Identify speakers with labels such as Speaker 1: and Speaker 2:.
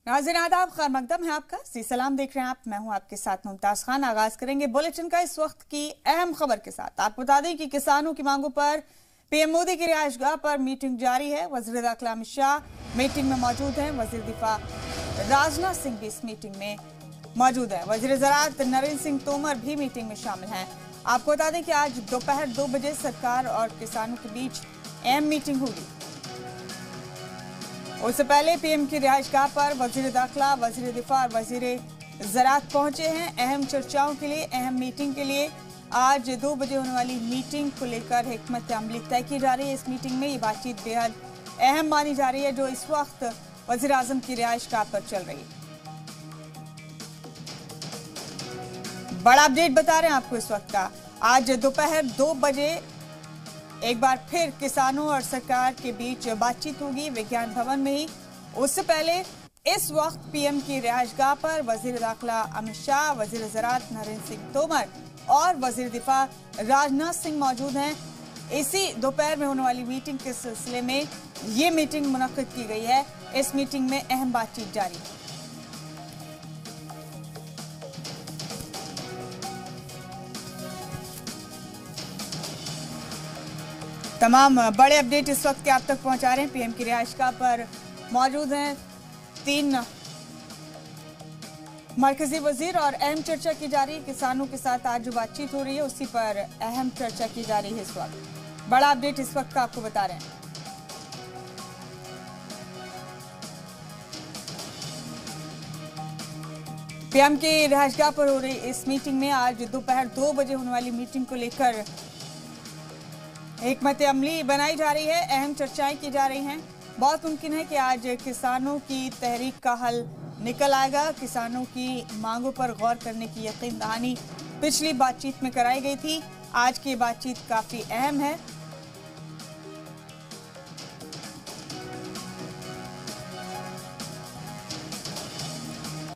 Speaker 1: नाज़रीन आदाब, खैर मकदम है आपका। सी सलाम देख रहे हैं आप, मैं हूं आपके साथ मुमताज खान। आगाज करेंगे बुलेटिन का इस वक्त की अहम खबर के साथ। आपको बता दें कि किसानों की मांगों पर पीएम मोदी की रिहाइशगाह पर मीटिंग जारी है। वज़ीर दाखिला अमित शाह मीटिंग में मौजूद हैं। वज़ीर दिफा राजनाथ सिंह भी इस मीटिंग में मौजूद है। वज़ीर ज़राअत नरेंद्र सिंह तोमर भी मीटिंग में शामिल हैं। आपको बता दें कि आज दोपहर 2 बजे सरकार और किसानों के बीच अहम मीटिंग होगी। उससे पहले पीएम की रिहाइशगाह पर वज़ीर दाखिला, वज़ीर दिफा और वज़ीर ज़राअत पहुंचे हैं अहम चर्चाओं के लिए, अहम मीटिंग के लिए। आज 2 बजे होने वाली मीटिंग को लेकर हिकमत अमली तय की जा रही है। इस मीटिंग में ये बातचीत बेहद अहम मानी जा रही है जो इस वक्त वज़ीर आज़म की रिहाइशगाह पर चल रही है। बड़ा अपडेट बता रहे हैं आपको इस वक्त का। आज दोपहर 2 बजे एक बार फिर किसानों और सरकार के बीच बातचीत होगी विज्ञान भवन में ही। उससे पहले इस वक्त पीएम की रिहाइशगाह पर वज़ीर दाखिला अमित शाह, वज़ीर ज़राअत नरेंद्र सिंह तोमर और वज़ीर दिफा राजनाथ सिंह मौजूद हैं। इसी दोपहर में होने वाली मीटिंग के सिलसिले में ये मीटिंग मुनक्किद की गई है। इस मीटिंग में अहम बातचीत जारी है। तमाम बड़े अपडेट इस वक्त के आप तक पहुंचा रहे हैं। पीएम की रिहाइशगाह पर मौजूद हैं 3 मरकजी वजीर और अहम चर्चा की जा रही है। किसानों के साथ आज जो बातचीत हो रही है उसी पर अहम चर्चा की जा रही है। इस वक्त बड़ा अपडेट इस वक्त का आपको बता रहे हैं। पीएम की रिहाइशगाह पर हो रही इस मीटिंग में आज दोपहर 2 बजे होने वाली मीटिंग को लेकर हिकमत अमली बनाई जा रही है, अहम चर्चाएं की जा रही हैं। बहुत मुमकिन है कि आज किसानों की तहरीक का हल निकल आएगा। किसानों की मांगों पर गौर करने की यकीन दहानी पिछली बातचीत में कराई गई थी। आज की बातचीत काफी अहम है।